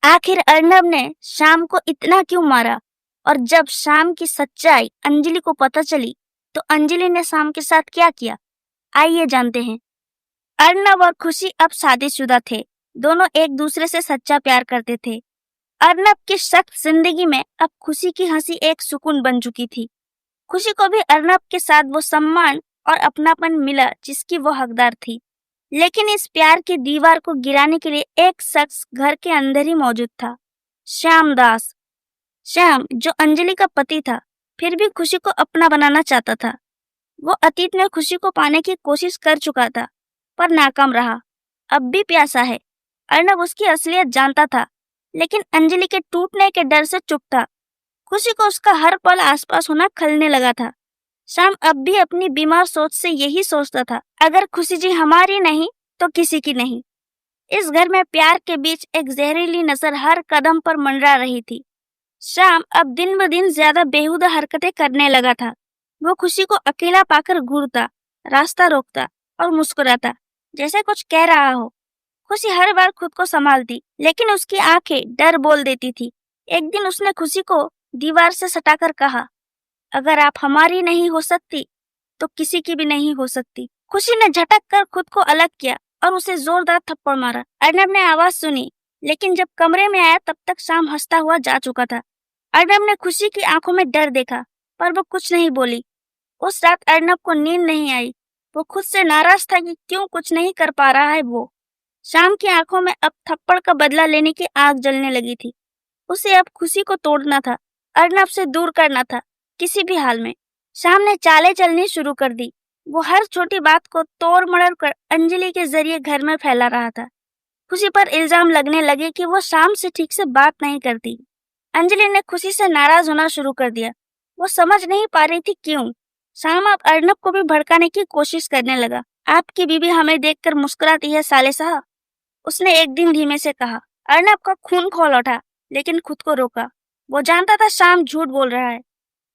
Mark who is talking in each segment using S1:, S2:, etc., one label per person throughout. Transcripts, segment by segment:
S1: आखिर अर्नब ने श्याम को इतना क्यों मारा? और जब श्याम की सच्चाई अंजलि को पता चली तो अंजलि ने श्याम के साथ क्या किया, आइए जानते हैं। अर्नब और खुशी अब शादीशुदा थे। दोनों एक दूसरे से सच्चा प्यार करते थे। अर्नब की सख्त जिंदगी में अब खुशी की हंसी एक सुकून बन चुकी थी। खुशी को भी अर्नब के साथ वो सम्मान और अपनापन मिला जिसकी वो हकदार थी। लेकिन इस प्यार की दीवार को गिराने के लिए एक शख्स घर के अंदर ही मौजूद था, श्याम दास। श्याम जो अंजलि का पति था, फिर भी खुशी को अपना बनाना चाहता था। वो अतीत में खुशी को पाने की कोशिश कर चुका था, पर नाकाम रहा। अब भी प्यासा है। अर्नब उसकी असलियत जानता था, लेकिन अंजलि के टूटने के डर से चुप था। खुशी को उसका हर पल आसपास होना खलने लगा था। श्याम अब भी अपनी बीमार सोच से यही सोचता था, अगर खुशी जी हमारी नहीं तो किसी की नहीं। इस घर में प्यार के बीच एक जहरीली नजर हर कदम पर मंडरा रही थी। श्याम अब दिन ब दिन ज्यादा बेहुदा हरकतें करने लगा था। वो खुशी को अकेला पाकर घूरता, रास्ता रोकता और मुस्कुराता, जैसे कुछ कह रहा हो। खुशी हर बार खुद को संभालती, लेकिन उसकी आंखें डर बोल देती थी। एक दिन उसने खुशी को दीवार से सटाकर कहा, अगर आप हमारी नहीं हो सकती तो किसी की भी नहीं हो सकती। खुशी ने झटक कर खुद को अलग किया और उसे जोरदार थप्पड़ मारा। अर्नब ने आवाज सुनी, लेकिन जब कमरे में आया तब तक शाम हंसता हुआ जा चुका था। अर्नब ने खुशी की आंखों में डर देखा, पर वो कुछ नहीं बोली। उस रात अर्नब को नींद नहीं आई। वो खुद से नाराज था कि क्यों कुछ नहीं कर पा रहा है। वो शाम की आंखों में अब थप्पड़ का बदला लेने की आग जलने लगी थी। उसे अब खुशी को तोड़ना था, अर्नब से दूर करना था, किसी भी हाल में। शाम ने चालें चलनी शुरू कर दी। वो हर छोटी बात को तोड़ मरोड़ कर अंजलि के जरिए घर में फैला रहा था। खुशी पर इल्जाम लगने लगे कि वो शाम से ठीक से बात नहीं करती। अंजलि ने खुशी से नाराज होना शुरू कर दिया। वो समझ नहीं पा रही थी क्यों। शाम अब अर्नब को भी भड़काने की कोशिश करने लगा। आपकी बीवी हमें देखकर मुस्कुराती है साले साहब, उसने एक दिन धीमे से कहा। अर्नब का खून खौल उठा, लेकिन खुद को रोका। वो जानता था शाम झूठ बोल रहा है।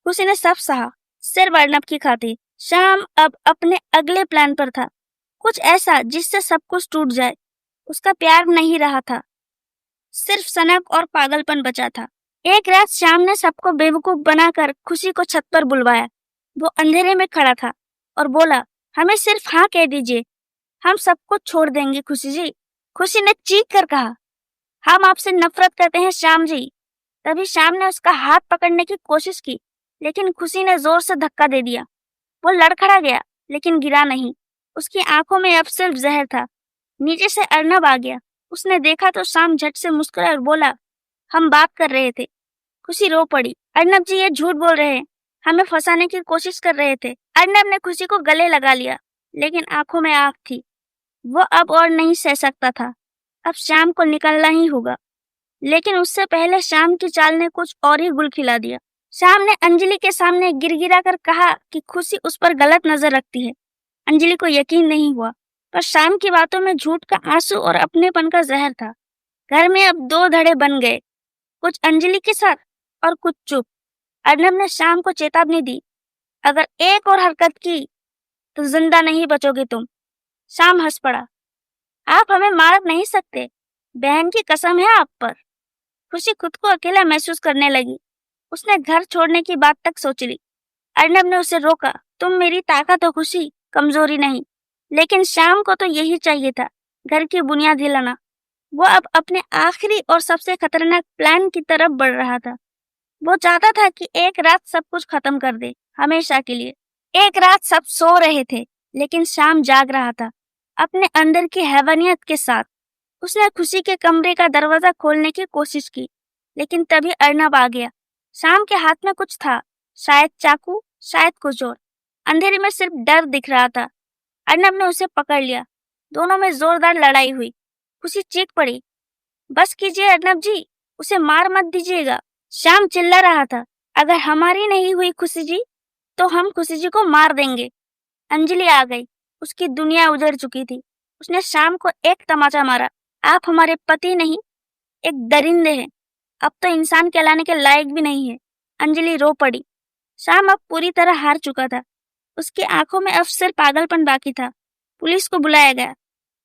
S1: खुशी ने सब सहा, सिर्फ अर्नब की खातिर। शाम अब अपने अगले प्लान पर था, कुछ ऐसा जिससे सब कुछ टूट जाए। उसका प्यार नहीं रहा था, सिर्फ सनक और पागलपन बचा था। एक रात शाम ने सबको बेवकूफ बनाकर खुशी को छत पर बुलवाया। वो अंधेरे में खड़ा था और बोला, हमें सिर्फ हाँ कह दीजिए, हम सबको छोड़ देंगे खुशी जी। खुशी ने चीख कर कहा, हम आपसे नफरत करते हैं श्याम जी। तभी श्याम ने उसका हाथ पकड़ने की कोशिश की, लेकिन खुशी ने जोर से धक्का दे दिया। वो लड़खड़ा गया, लेकिन गिरा नहीं। उसकी आंखों में अब सिर्फ जहर था। नीचे से अर्नब आ गया। उसने देखा तो श्याम झट से मुस्कुराया और बोला, हम बात कर रहे थे। खुशी रो पड़ी, अर्नब जी ये झूठ बोल रहे हैं, हमें फंसाने की कोशिश कर रहे थे। अर्नब ने खुशी को गले लगा लिया, लेकिन आंखों में आग थी। वो अब और नहीं सह सकता था। अब श्याम को निकलना ही होगा। लेकिन उससे पहले श्याम की चाल ने कुछ और ही गुल खिला दिया। श्याम ने अंजलि के सामने गिड़गिड़ा कर कहा कि खुशी उस पर गलत नजर रखती है। अंजलि को यकीन नहीं हुआ, पर श्याम की बातों में झूठ का आंसू और अपनेपन का जहर था। घर में अब दो धड़े बन गए, कुछ अंजलि के साथ और कुछ चुप। अर्नब ने श्याम को चेतावनी दी, अगर एक और हरकत की तो जिंदा नहीं बचोगे तुम। श्याम हंस पड़ा, आप हमें मार नहीं सकते, बहन की कसम है आप पर। खुशी खुद को अकेला महसूस करने लगी। उसने घर छोड़ने की बात तक सोच ली। अर्नब ने उसे रोका, तुम मेरी ताकत हो खुशी, कमजोरी नहीं। लेकिन श्याम को तो यही चाहिए था, घर की बुनियाद हिलाना। वो अब अपने आखिरी और सबसे खतरनाक प्लान की तरफ बढ़ रहा था। वो चाहता था कि एक रात सब कुछ खत्म कर दे, हमेशा के लिए। एक रात सब सो रहे थे, लेकिन श्याम जाग रहा था, अपने अंदर की हैवानियत के साथ। उसने खुशी के कमरे का दरवाजा खोलने की कोशिश की, लेकिन तभी अर्नब आ गया। श्याम के हाथ में कुछ था, शायद चाकू, शायद कुछ और। अंधेरे में सिर्फ डर दिख रहा था। अर्नब ने उसे पकड़ लिया। दोनों में जोरदार लड़ाई हुई। खुशी चीख पड़ी, बस कीजिए अर्नब जी, उसे मार मत दीजिएगा। श्याम चिल्ला रहा था, अगर हमारी नहीं हुई खुशी जी तो हम खुशी जी को मार देंगे। अंजलि आ गई। उसकी दुनिया उजड़ चुकी थी। उसने श्याम को एक तमाचा मारा, आप हमारे पति नहीं, एक दरिंदे हैं, अब तो इंसान कहलाने के लायक भी नहीं है। अंजलि रो पड़ी। श्याम अब पूरी तरह हार चुका था। उसकी आंखों में अब सिर्फ पागलपन बाकी था। पुलिस को बुलाया गया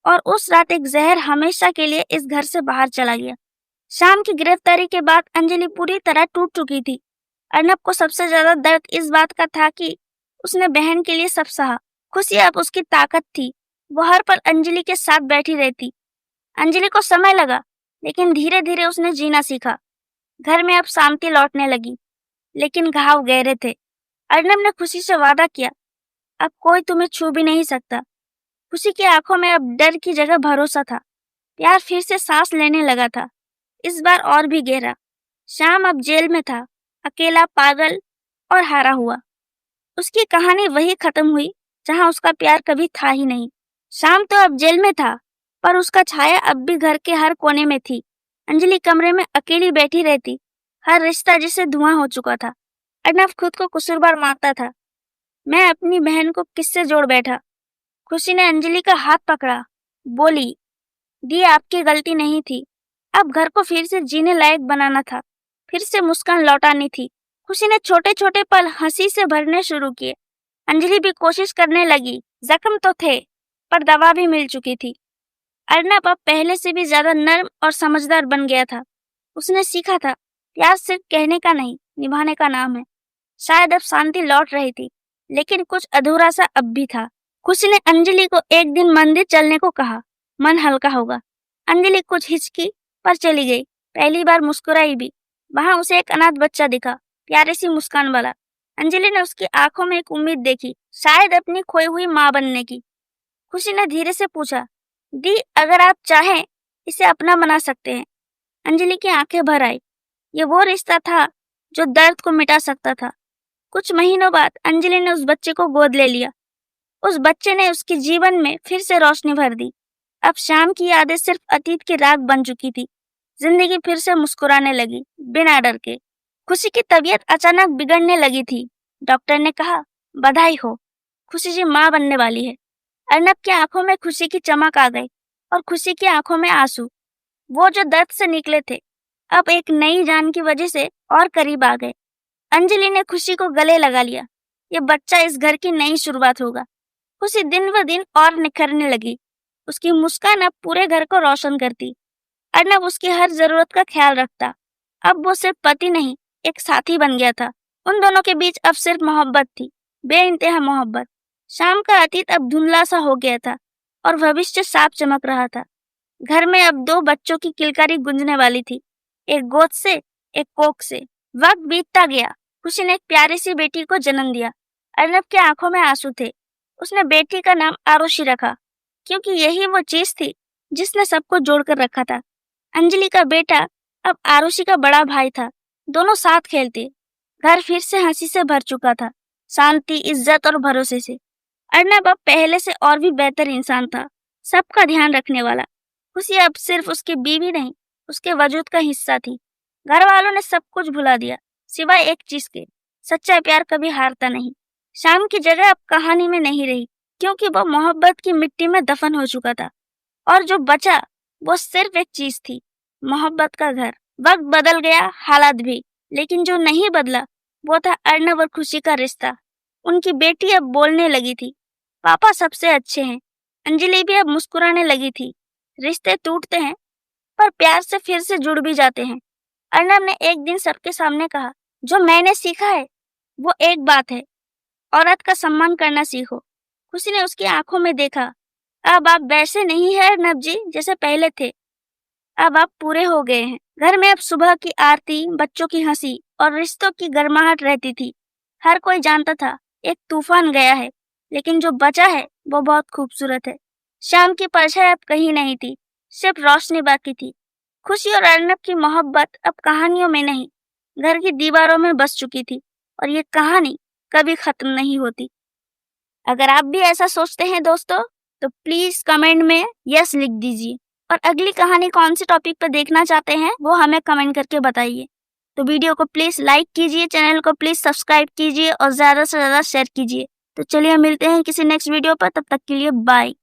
S1: और उस रात एक जहर हमेशा के लिए इस घर से बाहर चला गया। शाम की गिरफ्तारी के बाद अंजलि पूरी तरह टूट चुकी थी। अर्नब को सबसे ज्यादा दर्द इस बात का था कि उसने बहन के लिए सब सहा। खुशी अब उसकी ताकत थी। वो हर पल अंजलि के साथ बैठी रहती। अंजलि को समय लगा, लेकिन धीरे धीरे उसने जीना सीखा। घर में अब शांति लौटने लगी, लेकिन घाव गहरे थे। अर्नब ने खुशी से वादा किया, अब कोई तुम्हें छू भी नहीं सकता। खुशी की आंखों में अब डर की जगह भरोसा था। प्यार फिर से सांस लेने लगा था, इस बार और भी गहरा। श्याम अब जेल में था, अकेला, पागल और हारा हुआ। उसकी कहानी वही खत्म हुई जहां उसका प्यार कभी था ही नहीं। श्याम तो अब जेल में था, पर उसका छाया अब भी घर के हर कोने में थी। अंजलि कमरे में अकेली बैठी रहती, हर रिश्ता जिसे धुआं हो चुका था। अर्नब खुद को कसूरवार मानता था। मैं अपनी बहन को किससे जोड़ बैठा। खुशी ने अंजलि का हाथ पकड़ा, बोली, दी आपकी गलती नहीं थी। अब घर को फिर से जीने लायक बनाना था, फिर से मुस्कान लौटानी थी। खुशी ने छोटे छोटे पल हंसी से भरने शुरू किए। अंजलि भी कोशिश करने लगी। जख्म तो थे, पर दवा भी मिल चुकी थी। अर्नब अब पहले से भी ज्यादा नर्म और समझदार बन गया था। उसने सीखा था, प्यार सिर्फ कहने का नहीं, निभाने का नाम है। शायद अब शांति लौट रही थी, लेकिन कुछ अधूरा सा अब भी था। खुशी ने अंजलि को एक दिन मंदिर चलने को कहा, मन हल्का होगा। अंजलि कुछ हिचकी, पर चली गई। पहली बार मुस्कुराई भी। वहां उसे एक अनाथ बच्चा दिखा, प्यारी सी मुस्कान वाला। अंजलि ने उसकी आंखों में एक उम्मीद देखी, शायद अपनी खोई हुई माँ बनने की। खुशी ने धीरे से पूछा, दी अगर आप चाहें इसे अपना बना सकते हैं। अंजलि की आंखें भर आई। ये वो रिश्ता था जो दर्द को मिटा सकता था। कुछ महीनों बाद अंजलि ने उस बच्चे को गोद ले लिया। उस बच्चे ने उसके जीवन में फिर से रोशनी भर दी। अब शाम की यादें सिर्फ अतीत की राख बन चुकी थी। जिंदगी फिर से मुस्कुराने लगी, बिना डर के। खुशी की तबीयत अचानक बिगड़ने लगी थी। डॉक्टर ने कहा, बधाई हो, खुशी जी माँ बनने वाली है। अर्नब की आंखों में खुशी की चमक आ गई, और खुशी की आंखों में आंसू। वो जो दर्द से निकले थे, अब एक नई जान की वजह से और करीब आ गए। अंजलि ने खुशी को गले लगा लिया। ये बच्चा इस घर की नई शुरुआत होगा। खुशी दिन ब दिन और निखरने लगी। उसकी मुस्कान अब पूरे घर को रोशन करती। अर्नब उसकी हर जरूरत का ख्याल रखता। अब वो सिर्फ पति नहीं, एक साथी बन गया था। उन दोनों के बीच अब सिर्फ मोहब्बत थी, बेइंतहा मोहब्बत। शाम का अतीत अब धुंधला सा हो गया था, और भविष्य साफ चमक रहा था। घर में अब दो बच्चों की किलकारी गूंजने वाली थी, एक गोद से, एक कोख से। वक्त बीतता गया। खुशी ने एक प्यारी सी बेटी को जन्म दिया। अर्नब की आंखों में आंसू थे। उसने बेटी का नाम आरुषि रखा, क्योंकि यही वो चीज थी जिसने सबको जोड़कर रखा था। अंजलि का बेटा अब आरुषि का बड़ा भाई था। दोनों साथ खेलते। घर फिर से हंसी से भर चुका था, शांति, इज्जत और भरोसे से। अर्नब अब पहले से और भी बेहतर इंसान था, सबका ध्यान रखने वाला। खुशी अब सिर्फ उसकी बीवी नहीं, उसके वजूद का हिस्सा थी। घर वालों ने सब कुछ भुला दिया, सिवाय एक चीज के, सच्चा प्यार कभी हारता नहीं। शाम की जगह अब कहानी में नहीं रही, क्योंकि वो मोहब्बत की मिट्टी में दफन हो चुका था। और जो बचा वो सिर्फ एक चीज थी, मोहब्बत का घर। वक्त बदल गया, हालात भी, लेकिन जो नहीं बदला वो था अर्नब और खुशी का रिश्ता। उनकी बेटी अब बोलने लगी थी, पापा सबसे अच्छे हैं। अंजलि भी अब मुस्कुराने लगी थी। रिश्ते टूटते हैं, पर प्यार से फिर से जुड़ भी जाते हैं। अर्नब ने एक दिन सबके सामने कहा, जो मैंने सीखा है वो एक बात है, औरत का सम्मान करना सीखो। खुशी ने उसकी आंखों में देखा, अब आप वैसे नहीं है अर्नब जी जैसे पहले थे। अब आप पूरे हो गए हैं। घर में अब सुबह की आरती, बच्चों की हंसी और रिश्तों की गर्माहट रहती थी। हर कोई जानता था एक तूफान गया है, लेकिन जो बचा है वो बहुत खूबसूरत है। शाम की परछाई अब कहीं नहीं थी, सिर्फ रोशनी बाकी थी। खुशी और अर्नब की मोहब्बत अब कहानियों में नहीं, घर की दीवारों में बस चुकी थी, और ये कहानी कभी खत्म नहीं होती। अगर आप भी ऐसा सोचते हैं दोस्तों, तो प्लीज कमेंट में यस लिख दीजिए। और अगली कहानी कौन से टॉपिक पर देखना चाहते हैं वो हमें कमेंट करके बताइए। तो वीडियो को प्लीज लाइक कीजिए, चैनल को प्लीज सब्सक्राइब कीजिए और ज्यादा से ज्यादा शेयर कीजिए। तो चलिए मिलते हैं किसी नेक्स्ट वीडियो पर, तब तक के लिए बाय।